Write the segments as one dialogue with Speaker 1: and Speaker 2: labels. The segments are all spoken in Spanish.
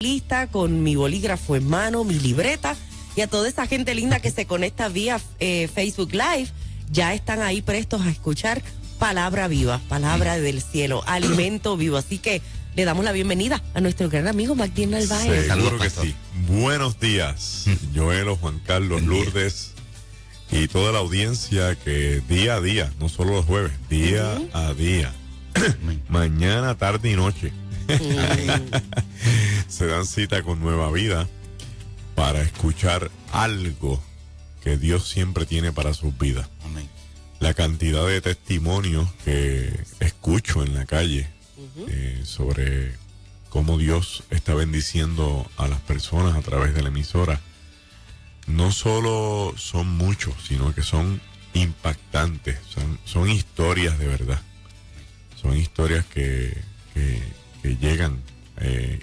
Speaker 1: lista con mi bolígrafo en mano, mi libreta, y a toda esa gente linda que se conecta vía Facebook Live, ya están ahí prestos a escuchar palabra viva, palabra del cielo, alimento vivo. Así que le damos la bienvenida a nuestro gran amigo Magdiel Narváez.
Speaker 2: Seguro que sí. Buenos días, Joel, Juan Carlos, Lourdes y toda la audiencia que día a día, no solo los jueves, día a día, mañana, tarde y noche, se dan cita con Nueva Vida para escuchar algo que Dios siempre tiene para sus vidas.
Speaker 3: Amén.
Speaker 2: La cantidad de testimonios que escucho en la calle sobre cómo Dios está bendiciendo a las personas a través de la emisora, no solo son muchos, sino que son impactantes, son historias de verdad. Son historias que llegan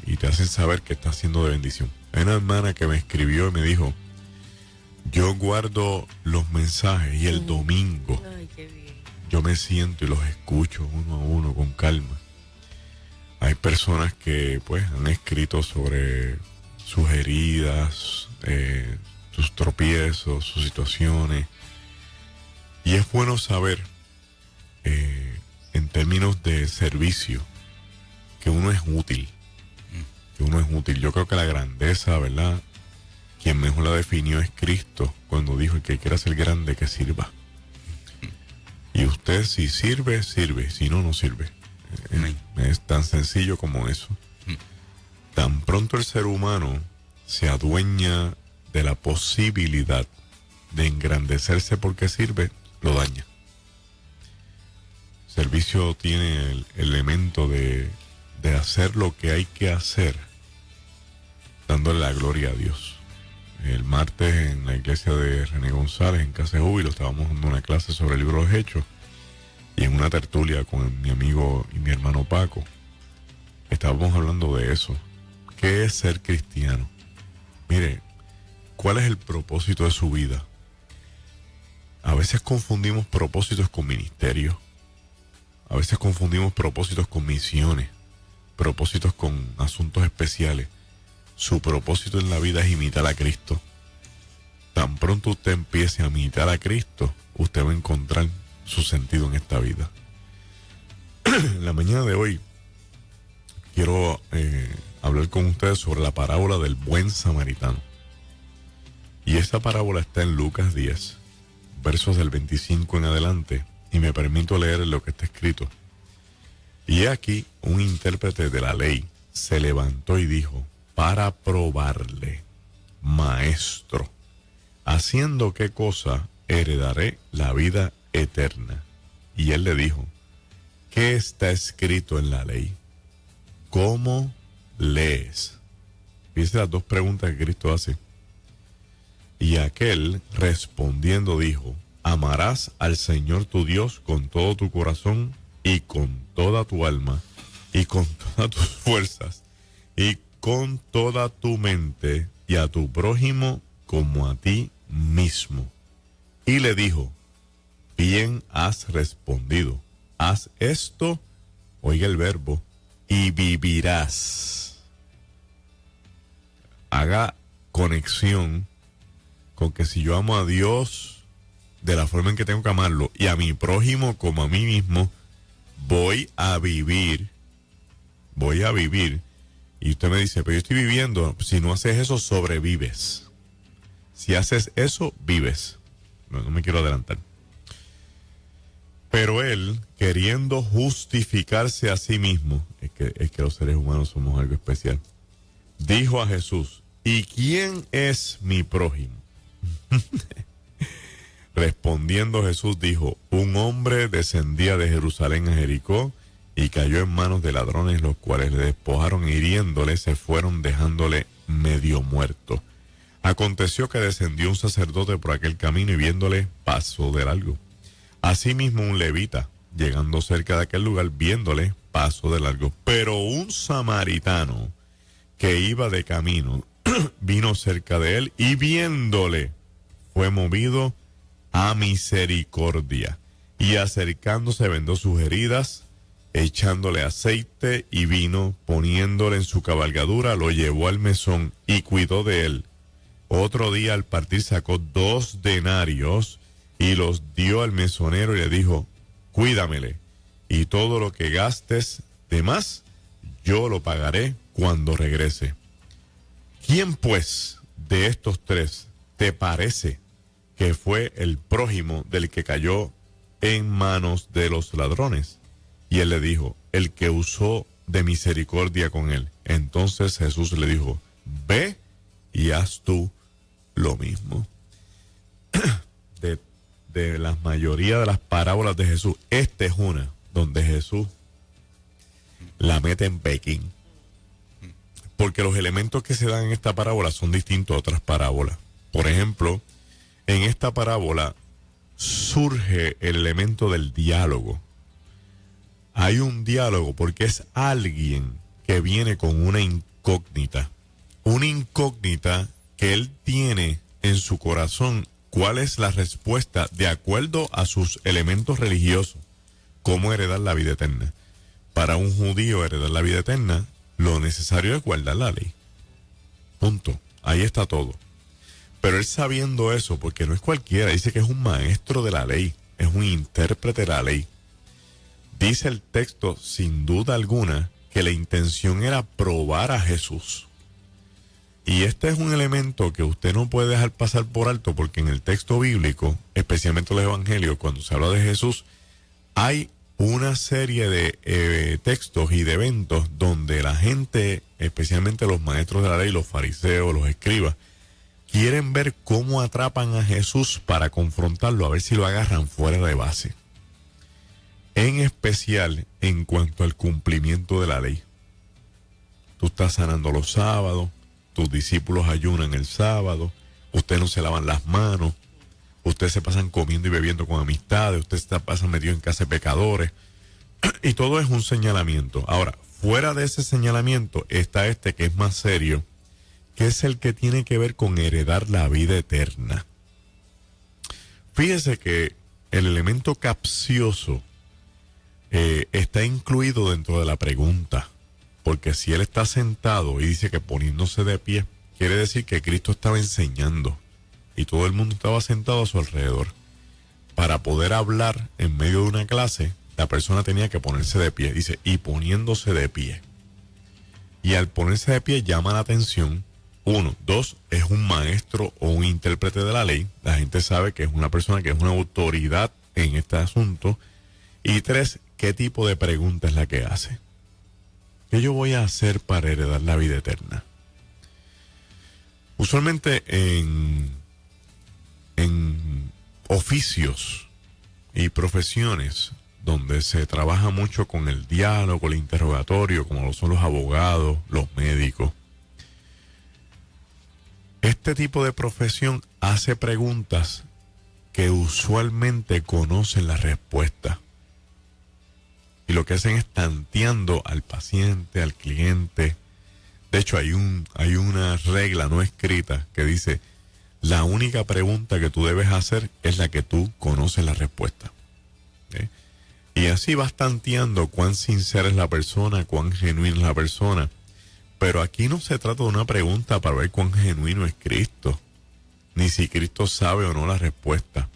Speaker 2: y te hacen saber que está siendo de bendición. Hay una hermana que me escribió y me dijo: yo guardo los mensajes y el domingo yo me siento y los escucho uno a uno con calma. Hay personas que pues han escrito sobre sus heridas, sus tropiezos, sus situaciones, y es bueno saber en términos de servicio que uno es útil, Yo creo que la grandeza, ¿verdad?, quien mejor la definió es Cristo, cuando dijo: el que quiera ser grande, que sirva. Y usted, si sirve, sirve, si no, no sirve. Es tan sencillo como eso. Tan pronto el ser humano se adueña de la posibilidad de engrandecerse porque sirve, lo daña. Servicio tiene el elemento de hacer lo que hay que hacer, dándole la gloria a Dios. El martes en la iglesia de René González, en Casa de Júbilo, estábamos dando una clase sobre el libro de los Hechos, y en una tertulia con mi amigo y mi hermano Paco, estábamos hablando de eso. ¿Qué es ser cristiano? Mire, ¿cuál es el propósito de su vida? A veces confundimos propósitos con ministerios. A veces confundimos propósitos con misiones, propósitos con asuntos especiales. Su propósito en la vida es imitar a Cristo. Tan pronto usted empiece a imitar a Cristo, usted va a encontrar su sentido en esta vida. En la mañana de hoy quiero hablar con ustedes sobre la parábola del buen samaritano. Y esa parábola está en Lucas 10, versos del 25 en adelante, y me permito leer lo que está escrito. Y aquí un intérprete de la ley se levantó y dijo, para probarle: Maestro, ¿haciendo qué cosa heredaré la vida eterna? Y él le dijo: ¿qué está escrito en la ley? ¿Cómo lees? Fíjense las dos preguntas que Cristo hace. Y aquel respondiendo dijo: amarás al Señor tu Dios con todo tu corazón y con toda tu alma y con todas tus fuerzas y con toda tu mente, y a tu prójimo como a ti mismo. Y le dijo: bien has respondido, haz esto, oiga el verbo, y vivirás. Haga conexión con que si yo amo a Dios de la forma en que tengo que amarlo, y a mi prójimo como a mí mismo, voy a vivir. Y usted me dice: pero yo estoy viviendo. Si no haces eso, sobrevives. Si haces eso, vives. No me quiero adelantar. Pero él, queriendo justificarse a sí mismo, es que los seres humanos somos algo especial, dijo a Jesús: ¿y quién es mi prójimo? Respondiendo Jesús dijo: un hombre descendía de Jerusalén a Jericó y cayó en manos de ladrones, los cuales le despojaron, hiriéndole, se fueron dejándole medio muerto. Aconteció que descendió un sacerdote por aquel camino y viéndole pasó de largo. Asimismo un levita, llegando cerca de aquel lugar, viéndole pasó de largo. Pero un samaritano que iba de camino vino cerca de él y viéndole fue movido a misericordia, y acercándose vendó sus heridas echándole aceite y vino, poniéndole en su cabalgadura, lo llevó al mesón y cuidó de él. Otro día al partir sacó 2 denarios y los dio al mesonero y le dijo, cuídamele, y todo lo que gastes de más, yo lo pagaré cuando regrese. ¿Quién pues de estos 3 te parece que fue el prójimo del que cayó en manos de los ladrones? Y él le dijo, el que usó de misericordia con él. Entonces Jesús le dijo, ve y haz tú lo mismo. De la mayoría de las parábolas de Jesús, esta es una donde Jesús la mete en Pekín. Porque los elementos que se dan en esta parábola son distintos a otras parábolas. Por ejemplo, en esta parábola surge el elemento del diálogo. Hay un diálogo porque es alguien que viene con una incógnita que él tiene en su corazón. ¿Cuál es la respuesta de acuerdo a sus elementos religiosos? ¿Cómo heredar la vida eterna? Para un judío heredar la vida eterna, lo necesario es guardar la ley. Punto. Ahí está todo. Pero él sabiendo eso, porque no es cualquiera, dice que es un maestro de la ley, es un intérprete de la ley. Dice el texto, sin duda alguna, que la intención era probar a Jesús. Y este es un elemento que usted no puede dejar pasar por alto, porque en el texto bíblico, especialmente los evangelios, cuando se habla de Jesús, hay una serie de textos y de eventos donde la gente, especialmente los maestros de la ley, los fariseos, los escribas, quieren ver cómo atrapan a Jesús para confrontarlo, a ver si lo agarran fuera de base. En especial en cuanto al cumplimiento de la ley. Tú estás sanando los sábados, tus discípulos ayunan el sábado, ustedes no se lavan las manos, ustedes se pasan comiendo y bebiendo con amistades, ustedes se pasan metidos en casa de pecadores, y todo es un señalamiento. Ahora, fuera de ese señalamiento está este que es más serio, que es el que tiene que ver con heredar la vida eterna. Fíjese que el elemento capcioso está incluido dentro de la pregunta, porque si él está sentado y dice que poniéndose de pie, quiere decir que Cristo estaba enseñando y todo el mundo estaba sentado a su alrededor. Para poder hablar en medio de una clase, la persona tenía que ponerse de pie, dice, y poniéndose de pie. Y al ponerse de pie llama la atención. 1, 2, es un maestro o un intérprete de la ley. La gente sabe que es una persona que es una autoridad en este asunto. Y 3, ¿qué tipo de pregunta es la que hace? ¿Qué yo voy a hacer para heredar la vida eterna? Usualmente en oficios y profesiones donde se trabaja mucho con el diálogo, el interrogatorio, como lo son los abogados, los médicos, este tipo de profesión hace preguntas que usualmente conocen la respuesta. Y lo que hacen es tanteando al paciente, al cliente. De hecho, hay una regla no escrita que dice, la única pregunta que tú debes hacer es la que tú conoces la respuesta. ¿Okay? Y así vas tanteando cuán sincera es la persona, cuán genuina es la persona. Pero aquí no se trata de una pregunta para ver cuán genuino es Cristo, ni si Cristo sabe o no la respuesta.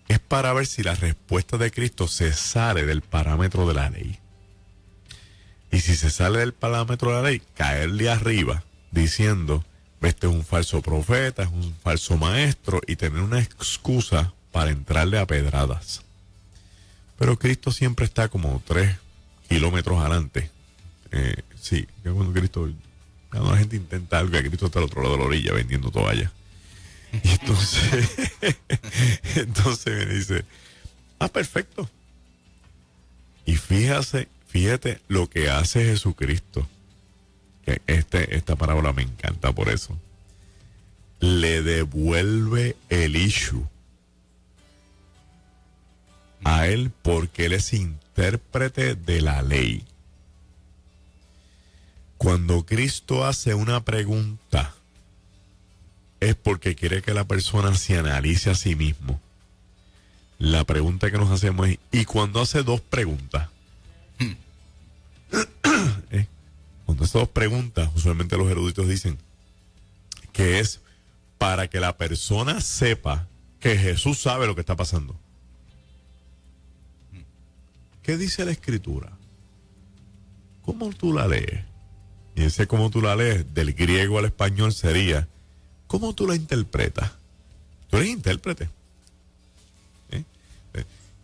Speaker 2: Es para ver si la respuesta de Cristo se sale del parámetro de la ley. Y si se sale del parámetro de la ley, caerle arriba diciendo, este es un falso profeta, es un falso maestro, y tener una excusa para entrarle a pedradas. Pero Cristo siempre está como 3 kilómetros adelante. Sí, que cuando la gente intenta algo, que Cristo está al otro lado de la orilla vendiendo toallas. Y entonces me dice, perfecto. Y fíjate lo que hace Jesucristo. Que esta parábola me encanta por eso. Le devuelve el issue a él porque él es intérprete de la ley. Cuando Cristo hace una pregunta, es porque quiere que la persona se analice a sí mismo. La pregunta que nos hacemos es, ¿y cuando hace 2 preguntas? Cuando estas dos preguntas, usualmente los eruditos dicen que es para que la persona sepa que Jesús sabe lo que está pasando. ¿Qué dice la Escritura? ¿Cómo tú la lees? Y ese cómo tú la lees, del griego al español sería, ¿cómo tú la interpretas? Tú eres intérprete.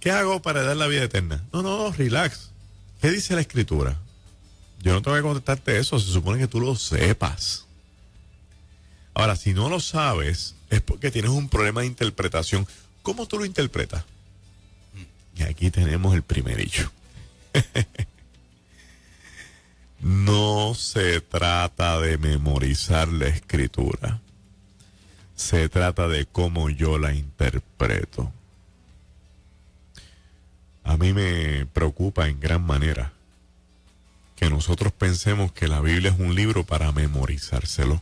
Speaker 2: ¿Qué hago para dar la vida eterna? No, relax. ¿Qué dice la Escritura? Yo no tengo que contestarte eso, se supone que tú lo sepas. Ahora, si no lo sabes, es porque tienes un problema de interpretación. ¿Cómo tú lo interpretas? Y aquí tenemos el primer hecho. No se trata de memorizar la Escritura. Se trata de cómo yo la interpreto. A mí me preocupa en gran manera que nosotros pensemos que la Biblia es un libro para memorizárselo.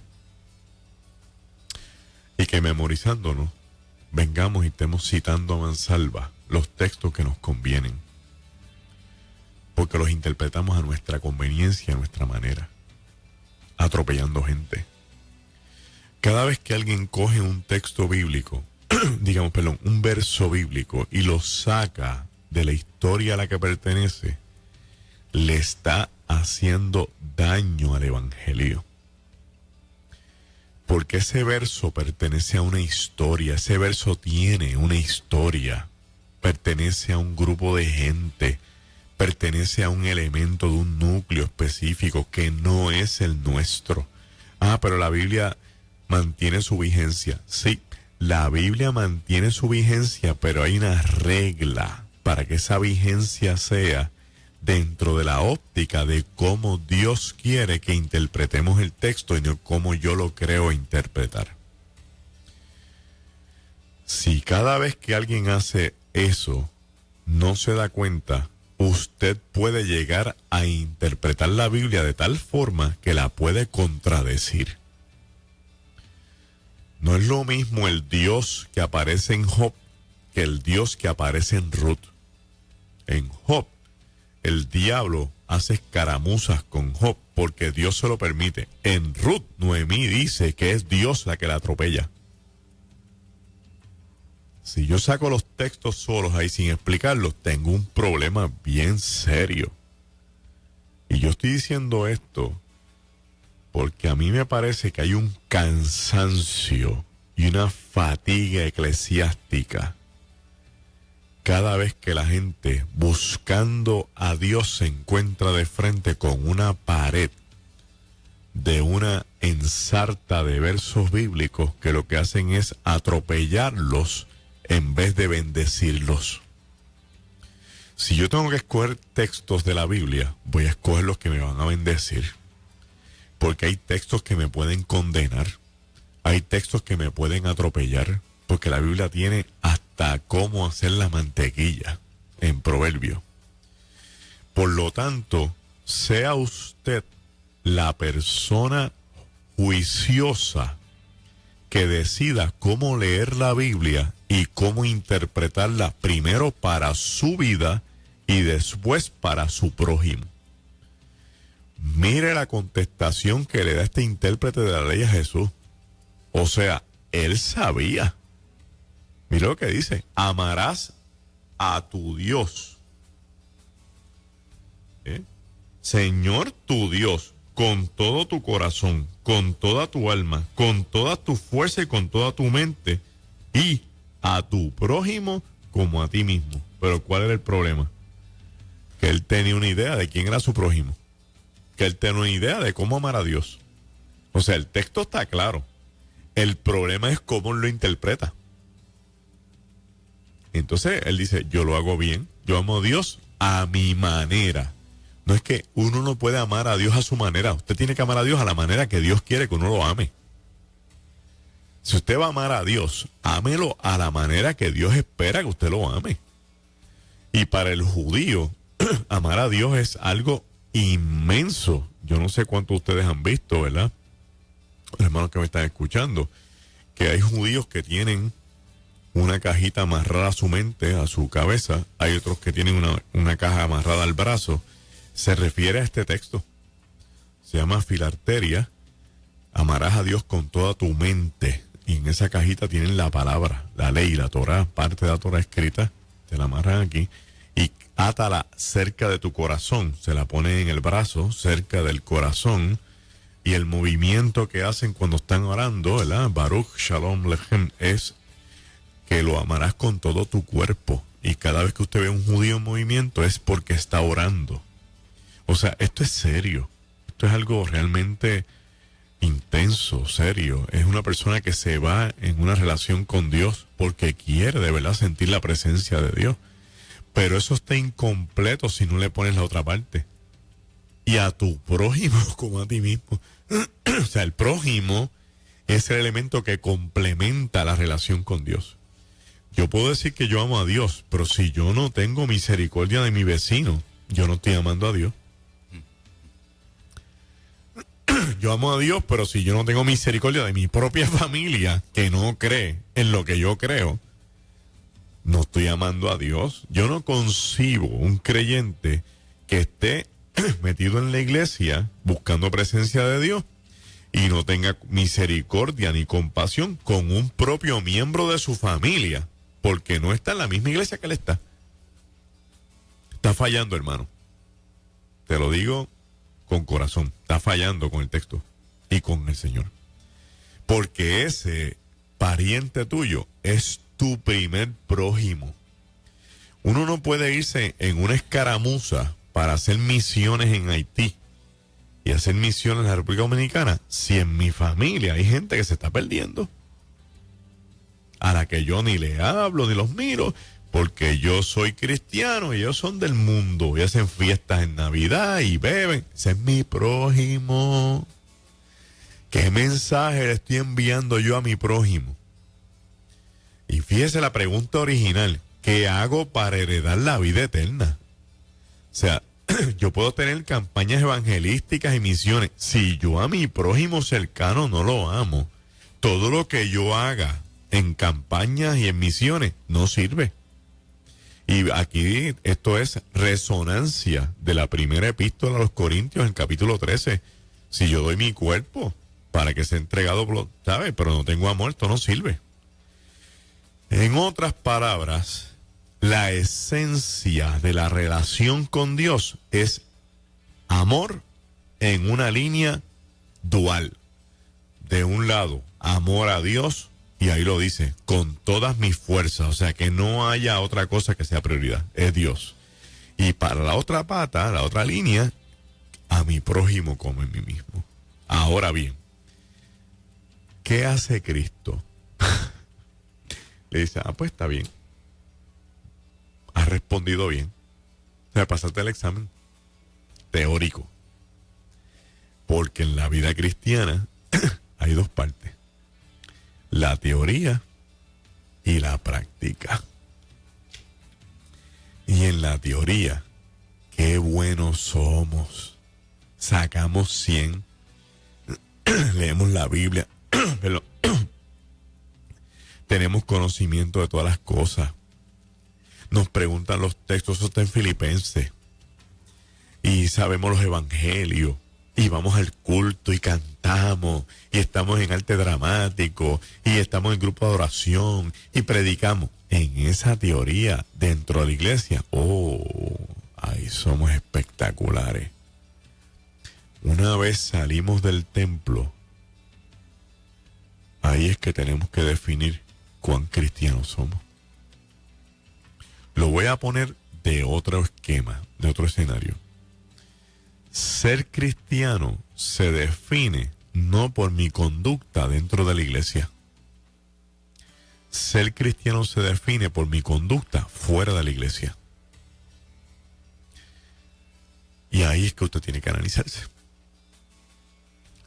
Speaker 2: Y que memorizándonos, vengamos y estemos citando a mansalva los textos que nos convienen. Porque los interpretamos a nuestra conveniencia, a nuestra manera. Atropellando gente. Cada vez que alguien coge un texto bíblico, un verso bíblico y lo saca de la historia a la que pertenece, le está haciendo daño al evangelio. Porque ese verso pertenece a una historia, ese verso tiene una historia, pertenece a un grupo de gente, pertenece a un elemento de un núcleo específico que no es el nuestro. Pero la Biblia mantiene su vigencia. Sí, la Biblia mantiene su vigencia, pero hay una regla para que esa vigencia sea dentro de la óptica de cómo Dios quiere que interpretemos el texto y no cómo yo lo creo interpretar. Si cada vez que alguien hace eso no se da cuenta, usted puede llegar a interpretar la Biblia de tal forma que la puede contradecir. No es lo mismo el Dios que aparece en Job que el Dios que aparece en Ruth. En Job, el diablo hace escaramuzas con Job porque Dios se lo permite. En Ruth, Noemí dice que es Dios la que la atropella. Si yo saco los textos solos ahí sin explicarlos, tengo un problema bien serio. Y yo estoy diciendo esto porque a mí me parece que hay un cansancio y una fatiga eclesiástica cada vez que la gente buscando a Dios se encuentra de frente con una pared de una ensarta de versos bíblicos que lo que hacen es atropellarlos en vez de bendecirlos. Si yo tengo que escoger textos de la Biblia, voy a escoger los que me van a bendecir. Porque hay textos que me pueden condenar, hay textos que me pueden atropellar, porque la Biblia tiene hasta cómo hacer la mantequilla en Proverbios. Por lo tanto, sea usted la persona juiciosa que decida cómo leer la Biblia y cómo interpretarla primero para su vida y después para su prójimo. Mire la contestación que le da este intérprete de la ley a Jesús. O sea, él sabía. Mira lo que dice: amarás a tu Dios, Señor tu Dios, con todo tu corazón, con toda tu alma, con toda tu fuerza y con toda tu mente, y a tu prójimo como a ti mismo. Pero ¿cuál era el problema? Que él tenía una idea de quién era su prójimo, que él tenía una idea de cómo amar a Dios. O sea, el texto está claro. El problema es cómo lo interpreta. Entonces él dice, yo lo hago bien, yo amo a Dios a mi manera. No es que uno no puede amar a Dios a su manera. Usted tiene que amar a Dios a la manera que Dios quiere que uno lo ame. Si usted va a amar a Dios, ámelo a la manera que Dios espera que usted lo ame. Y para el judío, amar a Dios es algo inmenso. Yo no sé cuántos ustedes han visto, ¿verdad? Hermanos que me están escuchando, que hay judíos que tienen una cajita amarrada a su mente, a su cabeza. Hay otros que tienen una caja amarrada al brazo. Se refiere a este texto. se llama filarteria. Amarás a Dios con toda tu mente. Y en esa cajita tienen la palabra, la ley, la Torá, parte de la Torá escrita. Te la amarran aquí. Y átala cerca de tu corazón. Se la pone en el brazo, cerca del corazón. Y el movimiento que hacen cuando están orando, ¿verdad? Baruch Shalom Lechem, es que lo amarás con todo tu cuerpo. Y cada vez que usted ve un judío en movimiento es porque está orando. O sea, esto es serio. Esto es algo realmente intenso, serio. Es una persona que se va en una relación con Dios porque quiere de verdad sentir la presencia de Dios. Pero eso está incompleto si no le pones la otra parte. Y a tu prójimo como a ti mismo. O sea, el prójimo es el elemento que complementa la relación con Dios. Yo puedo decir que yo amo a Dios, pero si yo no tengo misericordia de mi vecino, yo no estoy amando a Dios. Yo amo a Dios, pero si yo no tengo misericordia de mi propia familia, que no cree en lo que yo creo, no estoy amando a Dios. Yo no concibo un creyente que esté metido en la iglesia buscando presencia de Dios y no tenga misericordia ni compasión con un propio miembro de su familia, porque no está en la misma iglesia que él está. Está fallando, hermano. Te lo digo con corazón. Está fallando con el texto y con el Señor. Porque ese pariente tuyo es tu primer prójimo. Uno no puede irse en una escaramuza para hacer misiones en Haití y hacer misiones en la República Dominicana si en mi familia hay gente que se está perdiendo, a la que yo ni le hablo ni los miro, porque yo soy cristiano y ellos son del mundo y hacen fiestas en Navidad y beben. Ese es mi prójimo. ¿Qué mensaje le estoy enviando yo a mi prójimo? Y fíjese la pregunta original: ¿qué hago para heredar la vida eterna? O sea, yo puedo tener campañas evangelísticas y misiones. Si yo a mi prójimo cercano no lo amo, todo lo que yo haga en campañas y en misiones no sirve. Y aquí esto es resonancia de la primera epístola a los Corintios, en el capítulo 13. Si yo doy mi cuerpo para que sea entregado, ¿sabes? Pero no tengo amor, esto no sirve. En otras palabras, la esencia de la relación con Dios es amor en una línea dual. De un lado, amor a Dios, y ahí lo dice, con todas mis fuerzas. O sea, que no haya otra cosa que sea prioridad, es Dios. Y para la otra pata, la otra línea, a mi prójimo como en mí mismo. Ahora bien, ¿qué hace Cristo? Le dice, pues está bien. Has respondido bien. O sea, pasaste el examen teórico. Porque en la vida cristiana hay dos partes: la teoría y la práctica. Y en la teoría, qué buenos somos. Sacamos 100. Leemos la Biblia. Tenemos conocimiento de todas las cosas. Nos preguntan los textos, eso está en Filipenses. Y sabemos los evangelios. Y vamos al culto y cantamos. Y estamos en arte dramático. Y estamos en grupo de oración. Y predicamos. En esa teoría, dentro de la iglesia, ahí somos espectaculares. Una vez salimos del templo, ahí es que tenemos que definir cuán cristianos somos. Lo voy a poner de otro esquema, de otro escenario. Ser cristiano se define no por mi conducta dentro de la iglesia. Ser cristiano se define por mi conducta fuera de la iglesia. Y ahí es que usted tiene que analizarse.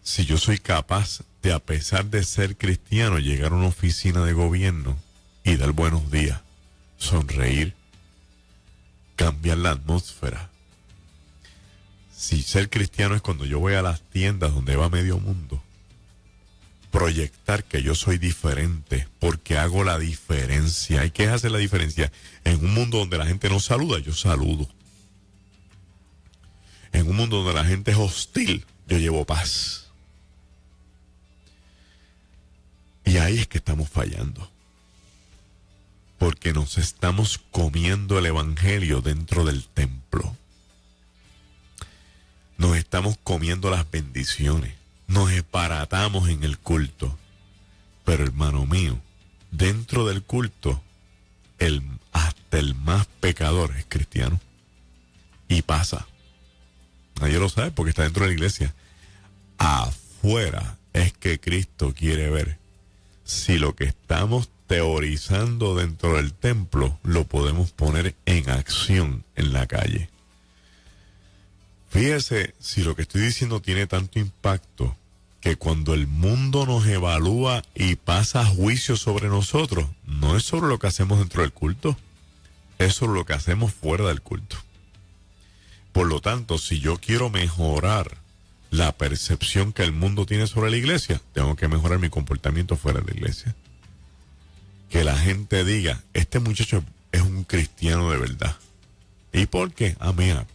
Speaker 2: Si yo soy capaz de, a pesar de ser cristiano, llegar a una oficina de gobierno y dar buenos días, sonreír, cambiar la atmósfera. Si ser cristiano es cuando yo voy a las tiendas donde va medio mundo, proyectar que yo soy diferente porque hago la diferencia. ¿Y qué es hacer la diferencia? En un mundo donde la gente no saluda, yo saludo. En un mundo donde la gente es hostil, yo llevo paz. Y ahí es que estamos fallando. Porque nos estamos comiendo el evangelio dentro del templo. Nos estamos comiendo las bendiciones. Nos esparatamos en el culto. Pero hermano mío, dentro del culto, hasta el más pecador es cristiano. Y pasa. Nadie lo sabe porque está dentro de la iglesia. Afuera es que Cristo quiere ver si lo que estamos teorizando dentro del templo lo podemos poner en acción en la calle. Fíjese si lo que estoy diciendo tiene tanto impacto que cuando el mundo nos evalúa y pasa juicio sobre nosotros, no es sobre lo que hacemos dentro del culto, es sobre lo que hacemos fuera del culto. Por lo tanto, si yo quiero mejorar la percepción que el mundo tiene sobre la iglesia, tengo que mejorar mi comportamiento fuera de la iglesia. Que la gente diga, este muchacho es un cristiano de verdad. ¿Y por qué? Mira,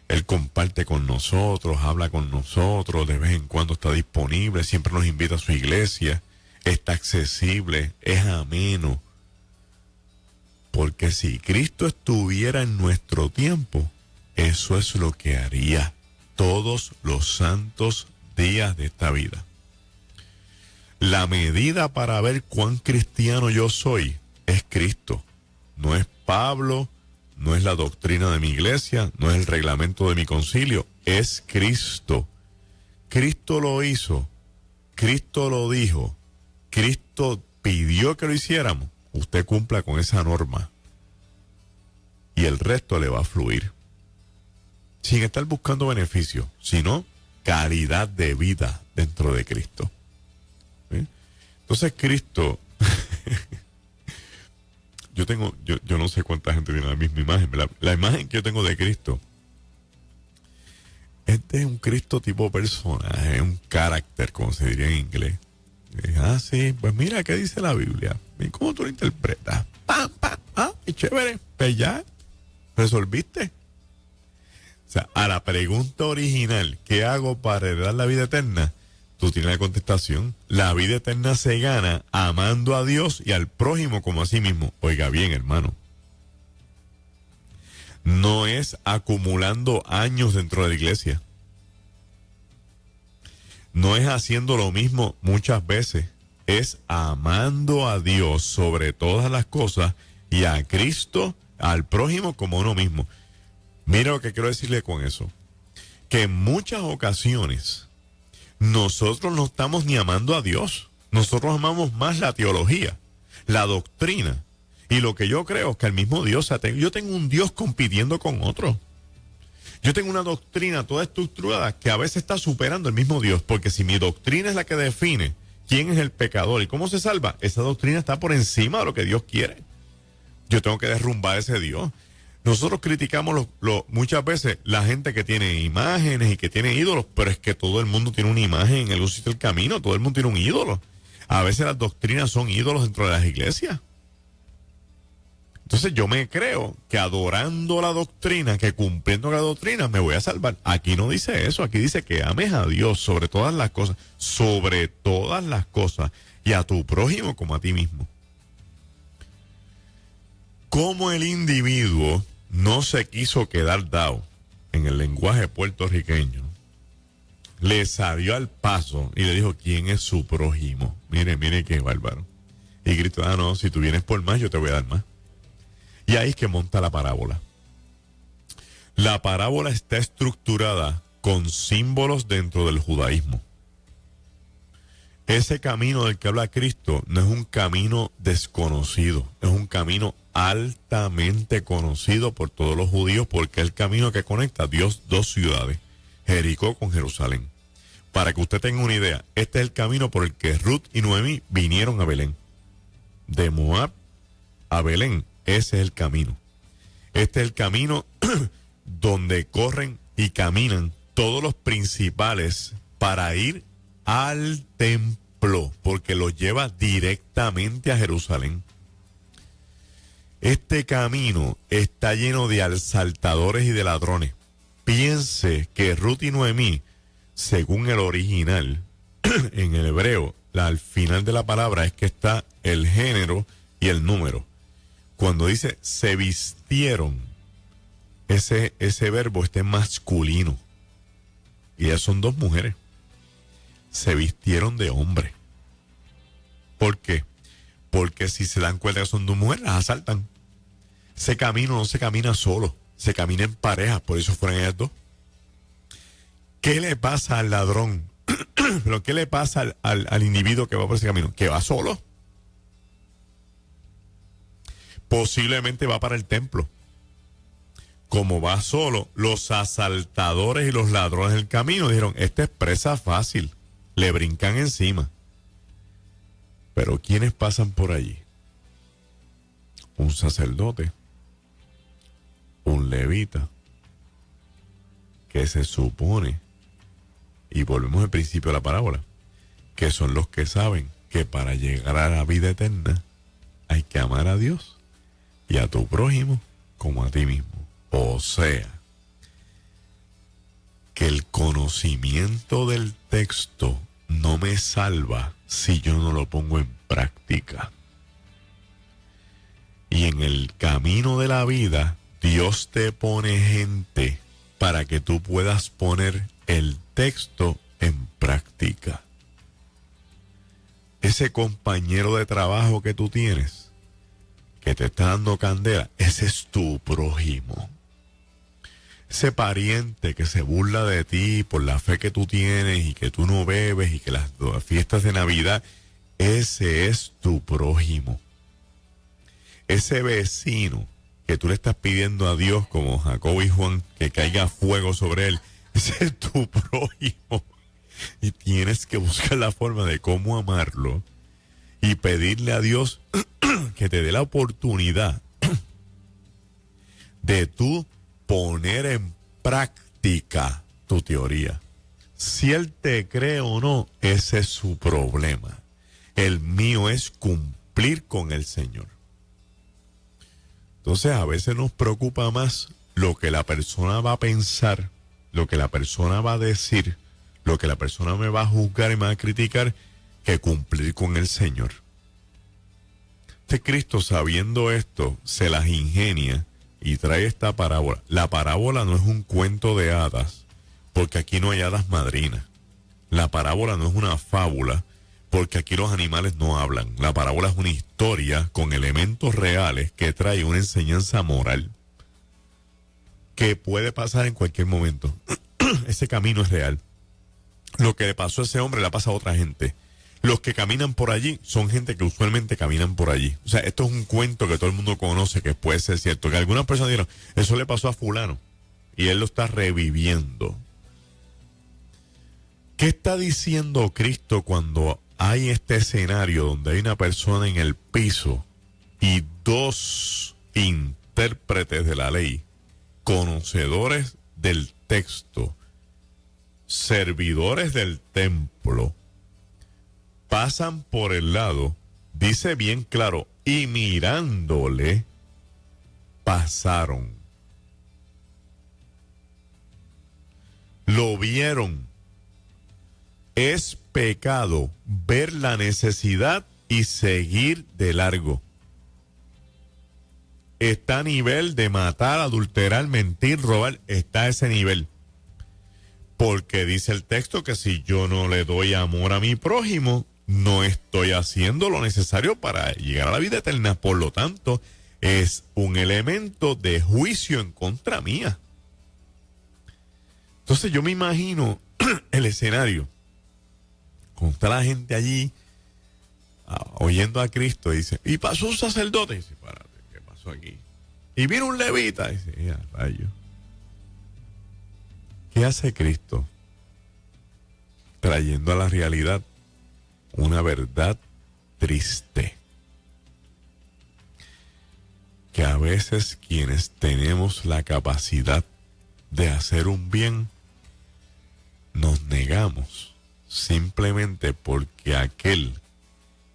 Speaker 2: él comparte con nosotros, habla con nosotros, de vez en cuando está disponible, siempre nos invita a su iglesia, está accesible, es ameno. Porque si Cristo estuviera en nuestro tiempo, eso es lo que haría todos los santos días de esta vida. La medida para ver cuán cristiano yo soy es Cristo. No es Pablo, no es la doctrina de mi iglesia, no es el reglamento de mi concilio, es Cristo. Cristo lo hizo, Cristo lo dijo, Cristo pidió que lo hiciéramos. Usted cumpla con esa norma y el resto le va a fluir. Sin estar buscando beneficio, sino calidad de vida dentro de Cristo. ¿Sí? Entonces Cristo, yo no sé cuánta gente tiene la misma imagen, la imagen que yo tengo de Cristo, este es un Cristo tipo personaje, un carácter, como se diría en inglés. Sí, pues mira, ¿qué dice la Biblia? ¿Y cómo tú lo interpretas? ¡Pam, pam! Y chévere, pues ya, resolviste. O sea, a la pregunta original, ¿qué hago para heredar la vida eterna? Tú tienes la contestación. La vida eterna se gana amando a Dios y al prójimo como a sí mismo. Oiga bien, hermano. No es acumulando años dentro de la iglesia. No es haciendo lo mismo muchas veces. Es amando a Dios sobre todas las cosas y a Cristo, al prójimo como uno mismo. Mira lo que quiero decirle con eso. Que en muchas ocasiones nosotros no estamos ni amando a Dios. Nosotros amamos más la teología, la doctrina. Y lo que yo creo es que el mismo Dios, yo tengo un Dios compitiendo con otro. Yo tengo una doctrina toda estructurada que a veces está superando el mismo Dios. Porque si mi doctrina es la que define quién es el pecador y cómo se salva, esa doctrina está por encima de lo que Dios quiere. Yo tengo que derrumbar ese Dios. Nosotros criticamos muchas veces la gente que tiene imágenes y que tiene ídolos, pero es que todo el mundo tiene una imagen en algún sitio del camino, todo el mundo tiene un ídolo. A veces las doctrinas son ídolos dentro de las iglesias. Entonces yo me creo que adorando la doctrina, que cumpliendo la doctrina, me voy a salvar. Aquí no dice eso, aquí dice que ames a Dios sobre todas las cosas, y a tu prójimo como a ti mismo. Como el individuo no se quiso quedar dado en el lenguaje puertorriqueño, le salió al paso y le dijo quién es su prójimo. Mire qué bárbaro. Y gritó, no, si tú vienes por más, yo te voy a dar más. Y ahí es que monta la parábola. La parábola está estructurada con símbolos dentro del judaísmo. Ese camino del que habla Cristo no es un camino desconocido, es un camino altamente conocido por todos los judíos porque es el camino que conecta dos ciudades, Jericó con Jerusalén. Para que usted tenga una idea, este es el camino por el que Ruth y Noemí vinieron a Belén. De Moab a Belén, ese es el camino. Este es el camino donde corren y caminan todos los principales para ir al templo, porque los lleva directamente a Jerusalén. Este camino está lleno de asaltadores y de ladrones. Piense que Ruth y Noemí según el original, en el hebreo, al final de la palabra es que está el género y el número. Cuando dice se vistieron, ese verbo está en masculino. Y ellas son dos mujeres. Se vistieron de hombre. ¿Por qué? Porque si se dan cuenta que son dos mujeres, las asaltan. Ese camino no se camina solo, se camina en pareja, por eso fueron ellas dos. ¿Qué le pasa al ladrón? ¿Pero qué le pasa al individuo que va por ese camino? Que va solo. Posiblemente va para el templo. Como va solo, los asaltadores y los ladrones del camino dijeron, esta es presa fácil, le brincan encima. Pero ¿quiénes pasan por allí? Un sacerdote, un levita, que se supone, y volvemos al principio de la parábola, que son los que saben que para llegar a la vida eterna hay que amar a Dios y a tu prójimo como a ti mismo. O sea, que el conocimiento del texto no me salva si yo no lo pongo en práctica. Y en el camino de la vida, Dios te pone gente para que tú puedas poner el texto en práctica. Ese compañero de trabajo que tú tienes, que te está dando candela, ese es tu prójimo. Ese pariente que se burla de ti por la fe que tú tienes y que tú no bebes y que las fiestas de Navidad, ese es tu prójimo. Ese vecino que tú le estás pidiendo a Dios, como Jacobo y Juan, que caiga fuego sobre él, ese es tu prójimo. Y tienes que buscar la forma de cómo amarlo y pedirle a Dios que te dé la oportunidad de tú poner en práctica tu teoría. Si él te cree o no, ese es su problema. El mío es cumplir con el Señor. Entonces a veces nos preocupa más lo que la persona va a pensar, lo que la persona va a decir, lo que la persona me va a juzgar y me va a criticar, que cumplir con el Señor. Este Cristo, sabiendo esto, se las ingenia y trae esta parábola. La parábola no es un cuento de hadas, porque aquí no hay hadas madrinas. La parábola no es una fábula, porque aquí los animales no hablan. La parábola es una historia con elementos reales que trae una enseñanza moral que puede pasar en cualquier momento. Ese camino es real. Lo que le pasó a ese hombre le pasa a otra gente. Los que caminan por allí son gente que usualmente caminan por allí. O sea, esto es un cuento que todo el mundo conoce, que puede ser cierto. Que algunas personas dijeron, eso le pasó a fulano, y él lo está reviviendo. ¿Qué está diciendo Cristo cuando hay este escenario donde hay una persona en el piso y dos intérpretes de la ley, conocedores del texto, servidores del templo, pasan por el lado? Dice bien claro, y mirándole, pasaron. Lo vieron. Es pecado ver la necesidad y seguir de largo. Está a nivel de matar, adulterar, mentir, robar. Está a ese nivel. Porque dice el texto que si yo no le doy amor a mi prójimo, no estoy haciendo lo necesario para llegar a la vida eterna. Por lo tanto, es un elemento de juicio en contra mía. Entonces yo me imagino el escenario. Cuando está la gente allí oyendo a Cristo, dice, y pasó un sacerdote, y dice, párate, ¿qué pasó aquí? Y vino un levita, y dice, ya, rayo. ¿Qué hace Cristo? Trayendo a la realidad una verdad triste. Que a veces quienes tenemos la capacidad de hacer un bien, nos negamos simplemente porque aquel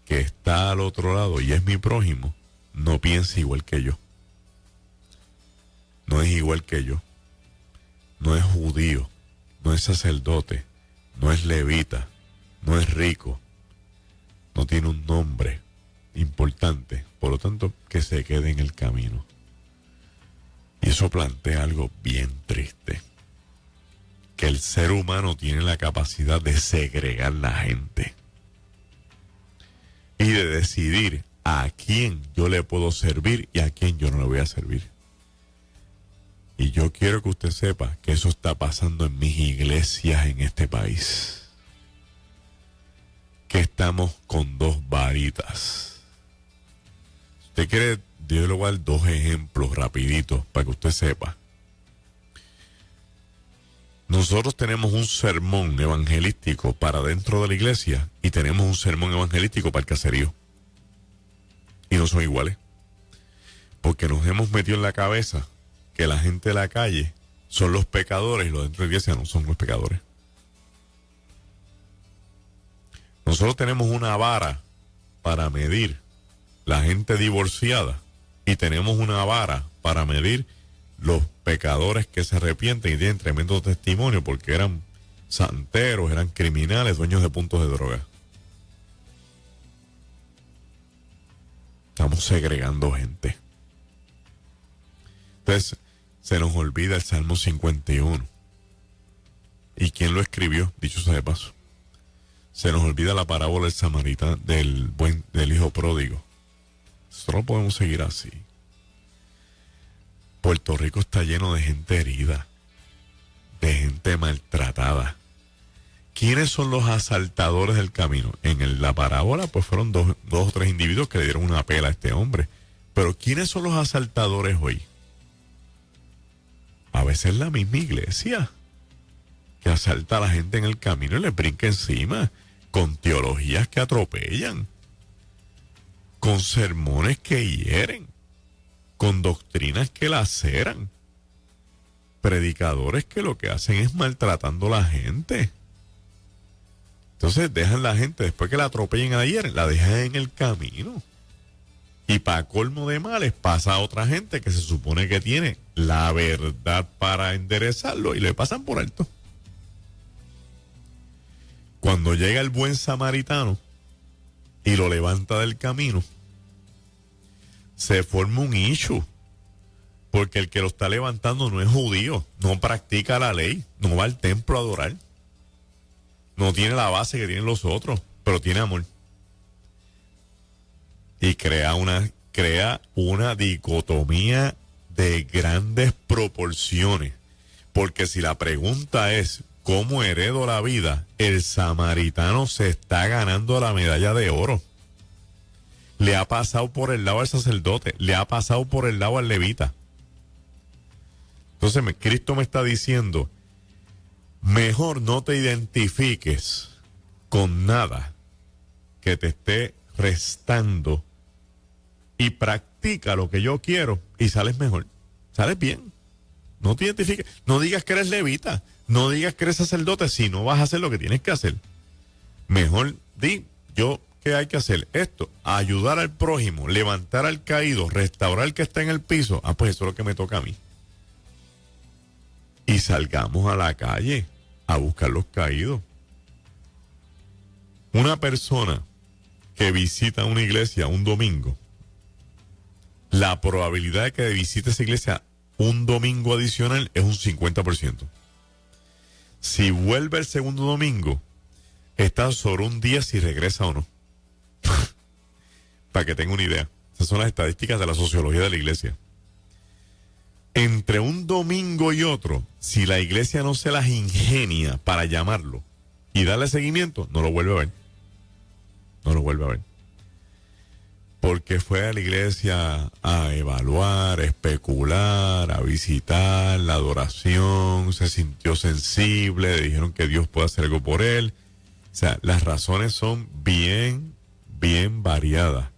Speaker 2: que está al otro lado y es mi prójimo, no piensa igual que yo. No es igual que yo. No es judío, no es sacerdote, no es levita, no es rico, no tiene un nombre importante, por lo tanto que se quede en el camino. Y eso plantea algo bien triste, que el ser humano tiene la capacidad de segregar la gente y de decidir a quién yo le puedo servir y a quién yo no le voy a servir. Y yo quiero que usted sepa que eso está pasando en mis iglesias en este país. Que estamos con dos varitas. Si usted quiere, yo le voy a dar dos ejemplos rapiditos para que usted sepa. Nosotros tenemos un sermón evangelístico para dentro de la iglesia y tenemos un sermón evangelístico para el caserío. Y no son iguales. Porque nos hemos metido en la cabeza que la gente de la calle son los pecadores y los dentro de la iglesia no son los pecadores. Nosotros tenemos una vara para medir la gente divorciada y tenemos una vara para medir los pecadores que se arrepienten y tienen tremendo testimonio porque eran santeros, eran criminales, dueños de puntos de droga. Estamos segregando gente. Entonces, se nos olvida el Salmo 51. ¿Y quién lo escribió? Dicho sea de paso. Se nos olvida la parábola del samaritano, del hijo pródigo. Nosotros no podemos seguir así. Puerto Rico está lleno de gente herida, de gente maltratada. ¿Quiénes son los asaltadores del camino? En la parábola, pues fueron dos o tres individuos que le dieron una pela a este hombre. Pero ¿quiénes son los asaltadores hoy? A veces la misma iglesia que asalta a la gente en el camino y le brinca encima con teologías que atropellan, con sermones que hieren, con doctrinas que laceran, predicadores que lo que hacen es maltratando a la gente. Entonces dejan la gente, después que la atropellen ayer, la dejan en el camino. Y para colmo de males pasa a otra gente que se supone que tiene la verdad para enderezarlo y le pasan por alto. Cuando llega el buen samaritano y lo levanta del camino, se forma un issue. Porque el que lo está levantando no es judío, no practica la ley, no va al templo a adorar. No tiene la base que tienen los otros, pero tiene amor. Y crea una dicotomía de grandes proporciones. Porque si la pregunta es ¿cómo heredo la vida? El samaritano se está ganando la medalla de oro. Le ha pasado por el lado al sacerdote, le ha pasado por el lado al levita. Entonces Cristo me está diciendo, mejor no te identifiques con nada que te esté restando y practica lo que yo quiero y sales mejor, sales bien. No te identifiques, no digas que eres levita, no digas que eres sacerdote si no vas a hacer lo que tienes que hacer. Mejor di, ¿qué hay que hacer? Esto, ayudar al prójimo, levantar al caído, restaurar al que está en el piso. Pues eso es lo que me toca a mí. Y salgamos a la calle a buscar los caídos. Una persona que visita una iglesia un domingo, la probabilidad de que visite esa iglesia un domingo adicional es un 50%. Si vuelve el segundo domingo, está sobre un día si regresa o no. Para que tenga una idea. Esas son las estadísticas de la sociología de la iglesia. Entre un domingo y otro, si la iglesia no se las ingenia para llamarlo y darle seguimiento, no lo vuelve a ver. No lo vuelve a ver. Porque fue a la iglesia a evaluar, a especular, a visitar la adoración, se sintió sensible, le dijeron que Dios puede hacer algo por él. O sea, las razones son bien variadas.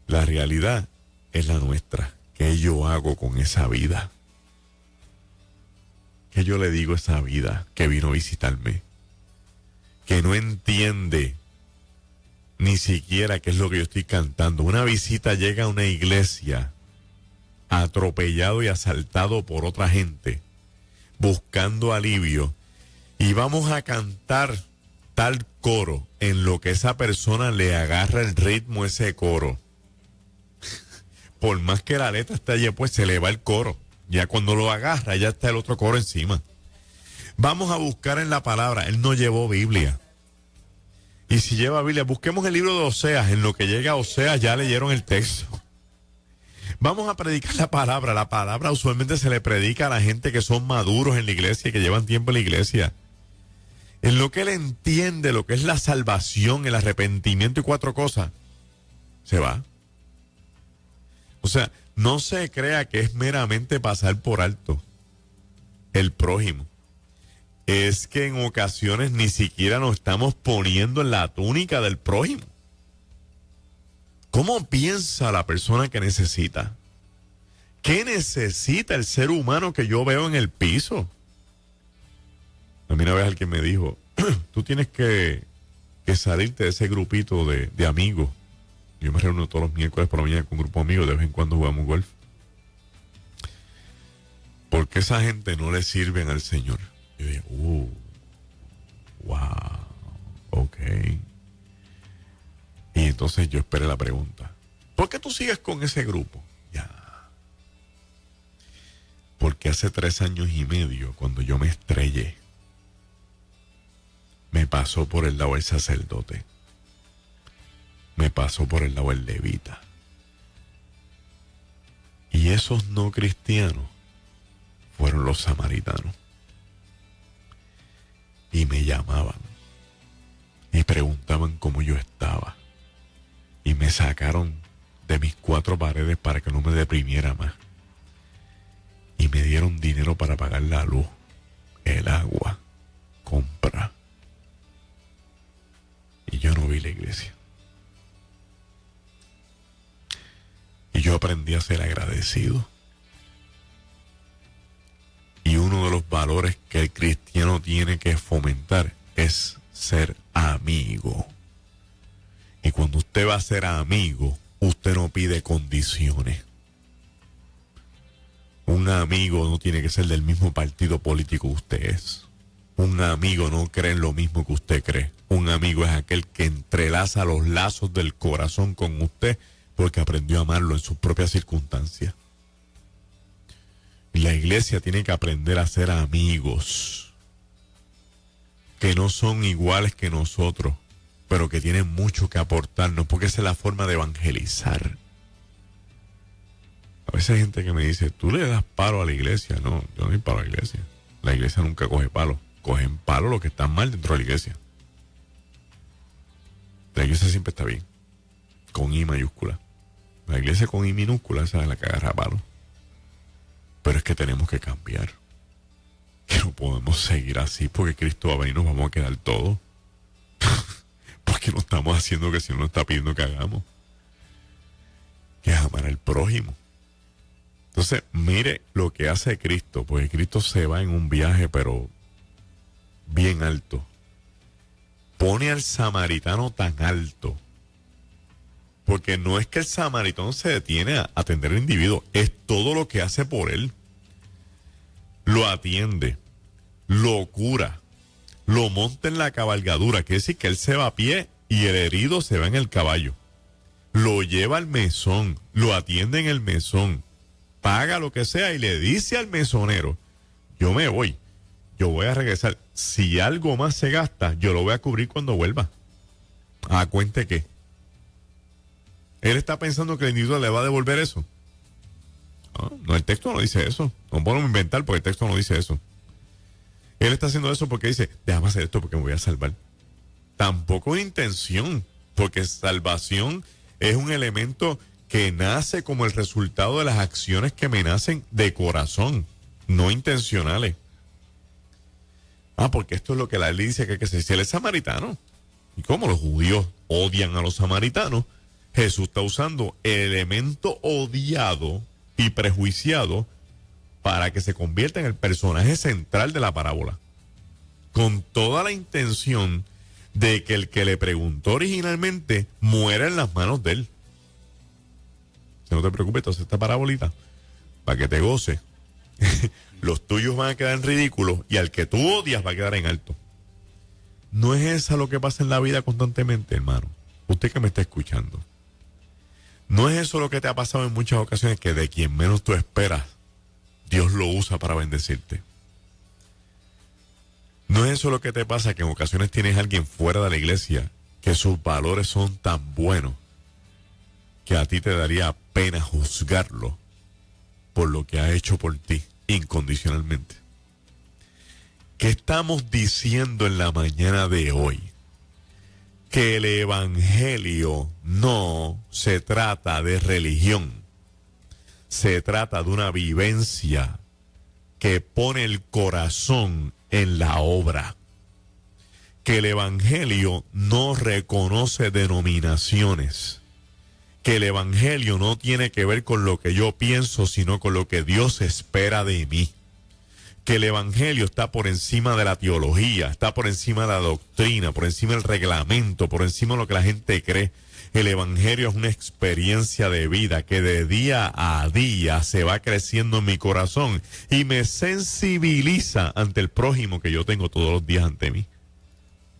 Speaker 2: La realidad es la nuestra. ¿Qué yo hago con esa vida? ¿Qué yo le digo a esa vida que vino a visitarme? Que no entiende ni siquiera qué es lo que yo estoy cantando. Una visita llega a una iglesia atropellado y asaltado por otra gente, buscando alivio. Y vamos a cantar tal coro en lo que esa persona le agarra el ritmo a ese coro. Por más que la letra esté allí, pues se le va el coro. Ya cuando lo agarra, ya está el otro coro encima. Vamos a buscar en la palabra. Él no llevó Biblia. Y si lleva Biblia, busquemos el libro de Oseas. En lo que llega a Oseas ya leyeron el texto. Vamos a predicar la palabra. La palabra usualmente se le predica a la gente que son maduros en la iglesia y que llevan tiempo en la iglesia. En lo que él entiende lo que es la salvación, el arrepentimiento y 4 cosas, se va. O sea, no se crea que es meramente pasar por alto el prójimo. Es que en ocasiones ni siquiera nos estamos poniendo en la túnica del prójimo. ¿Cómo piensa la persona que necesita? ¿Qué necesita el ser humano que yo veo en el piso? A mí una vez alguien me dijo, tú tienes que salirte de ese grupito de amigos. Yo me reúno todos los miércoles por la mañana con un grupo de amigos, de vez en cuando jugamos golf. Porque esa gente no le sirven al Señor. Yo dije, wow, ok. Y entonces yo esperé la pregunta. ¿Por qué tú sigues con ese grupo? Ya. Porque hace 3 años y medio, cuando yo me estrellé, me pasó por el lado el sacerdote. Me pasó por el lado el levita. Y esos no cristianos fueron los samaritanos. Y me llamaban. Y preguntaban cómo yo estaba. Y me sacaron de mis 4 paredes para que no me deprimiera más. Y me dieron dinero para pagar la luz, el agua, compra. Y yo no vi la iglesia. Y yo aprendí a ser agradecido. Y uno de los valores que el cristiano tiene que fomentar es ser amigo. Y cuando usted va a ser amigo, usted no pide condiciones. Un amigo no tiene que ser del mismo partido político que usted es. Un amigo no cree en lo mismo que usted cree. Un amigo es aquel que entrelaza los lazos del corazón con usted porque aprendió a amarlo en sus propias circunstancias. Y la iglesia tiene que aprender a ser amigos que no son iguales que nosotros, pero que tienen mucho que aportarnos, porque esa es la forma de evangelizar. A veces hay gente que me dice, tú le das palo a la iglesia. No, yo no doy palo a la iglesia. La iglesia nunca coge palo. Cogen palo los que están mal dentro de la iglesia. La iglesia siempre está bien, con I mayúscula. La iglesia con I minúscula, esa es la que agarra palo. Pero es que tenemos que cambiar. Que no podemos seguir así porque Cristo va a venir y nos vamos a quedar todos. Porque no estamos haciendo que el Señor nos está pidiendo que hagamos. Que es amar al prójimo. Entonces, mire lo que hace Cristo, porque Cristo se va en un viaje, pero bien alto. Pone al samaritano tan alto. Porque no es que el samaritano se detiene a atender al individuo, es todo lo que hace por él. Lo atiende, lo cura, lo monta en la cabalgadura, quiere decir que él se va a pie y el herido se va en el caballo. Lo lleva al mesón, lo atiende en el mesón, paga lo que sea y le dice al mesonero, yo me voy, yo voy a regresar. Si algo más se gasta, yo lo voy a cubrir cuando vuelva. ¿A cuente qué? Él está pensando que el individuo le va a devolver eso. No, el texto no dice eso. No podemos inventar porque el texto no dice eso. Él está haciendo eso porque dice, déjame hacer esto porque me voy a salvar. Tampoco es intención, porque salvación es un elemento que nace como el resultado de las acciones que me nacen de corazón, no intencionales. Porque esto es lo que la ley dice que hay que hacer. Si él es samaritano, y como los judíos odian a los samaritanos, Jesús está usando el elemento odiado y prejuiciado para que se convierta en el personaje central de la parábola, con toda la intención de que el que le preguntó originalmente muera en las manos de él. Si no te preocupes, entonces esta parábolita, para que te goce, los tuyos van a quedar en ridículo y al que tú odias va a quedar en alto. ¿No es esa lo que pasa en la vida constantemente, hermano? Usted que me está escuchando. ¿No es eso lo que te ha pasado en muchas ocasiones, que de quien menos tú esperas, Dios lo usa para bendecirte? ¿No es eso lo que te pasa, que en ocasiones tienes a alguien fuera de la iglesia que sus valores son tan buenos que a ti te daría pena juzgarlo por lo que ha hecho por ti incondicionalmente? ¿Qué estamos diciendo en la mañana de hoy? Que el evangelio no se trata de religión, se trata de una vivencia que pone el corazón en la obra. Que el evangelio no reconoce denominaciones, que el evangelio no tiene que ver con lo que yo pienso, sino con lo que Dios espera de mí. Que el evangelio está por encima de la teología, está por encima de la doctrina, por encima del reglamento, por encima de lo que la gente cree. El evangelio es una experiencia de vida que de día a día se va creciendo en mi corazón y me sensibiliza ante el prójimo que yo tengo todos los días ante mí.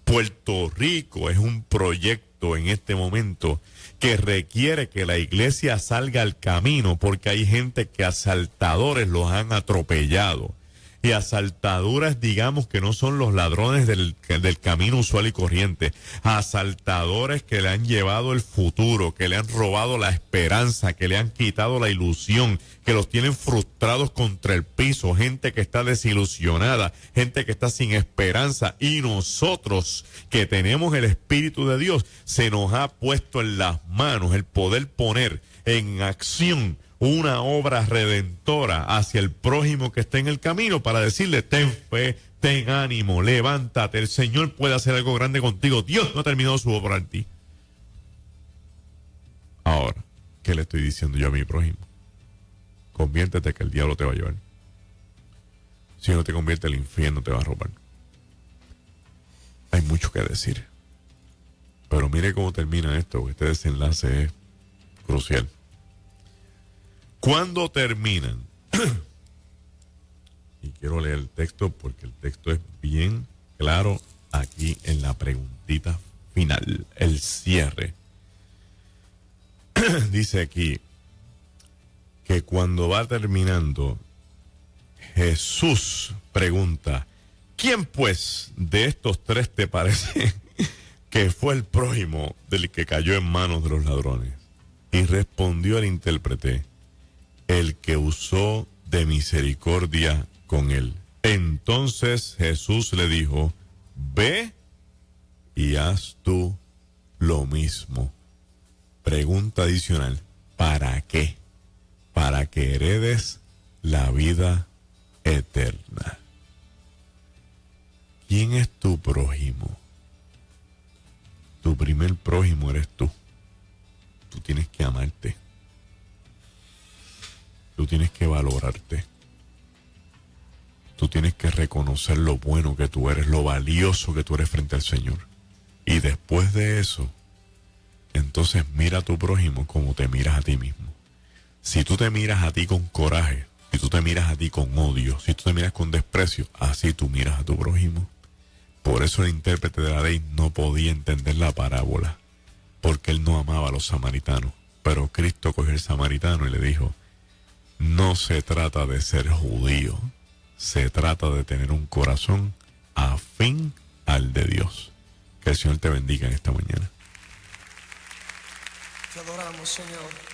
Speaker 2: Puerto Rico es un proyecto en este momento que requiere que la iglesia salga al camino, porque hay gente que asaltadores los han atropellado. Y asaltaduras, digamos, que no son los ladrones del camino usual y corriente. Asaltadores que le han llevado el futuro, que le han robado la esperanza, que le han quitado la ilusión, que los tienen frustrados contra el piso. Gente que está desilusionada, gente que está sin esperanza. Y nosotros, que tenemos el Espíritu de Dios, se nos ha puesto en las manos el poder poner en acción una obra redentora hacia el prójimo que está en el camino, para decirle: ten fe, ten ánimo, levántate, el Señor puede hacer algo grande contigo, Dios no ha terminado su obra en ti. Ahora, ¿qué le estoy diciendo yo a mi prójimo? Conviértete, que el diablo te va a llevar. Si no te convierte, el infierno te va a robar. Hay mucho que decir, pero mire cómo termina esto. Este desenlace es crucial. ¿Cuándo terminan? Y quiero leer el texto porque el texto es bien claro aquí en la preguntita final, el cierre. Dice aquí que cuando va terminando, Jesús pregunta: ¿quién pues de estos tres te parece que fue el prójimo del que cayó en manos de los ladrones? Y respondió el intérprete: el que usó de misericordia con él. Entonces Jesús le dijo: ve y haz tú lo mismo. Pregunta adicional: ¿para qué? Para que heredes la vida eterna. ¿Quién es tu prójimo? Tu primer prójimo eres tú. Tú tienes que amarte. Tú tienes que valorarte. Tú tienes que reconocer lo bueno que tú eres, lo valioso que tú eres frente al Señor. Y después de eso, entonces mira a tu prójimo como te miras a ti mismo. Si tú te miras a ti con coraje, si tú te miras a ti con odio, si tú te miras con desprecio, así tú miras a tu prójimo. Por eso el intérprete de la ley no podía entender la parábola, porque él no amaba a los samaritanos. Pero Cristo cogió al samaritano y le dijo: no se trata de ser judío, se trata de tener un corazón afín al de Dios. Que el Señor te bendiga en esta mañana.
Speaker 3: Te adoramos, Señor.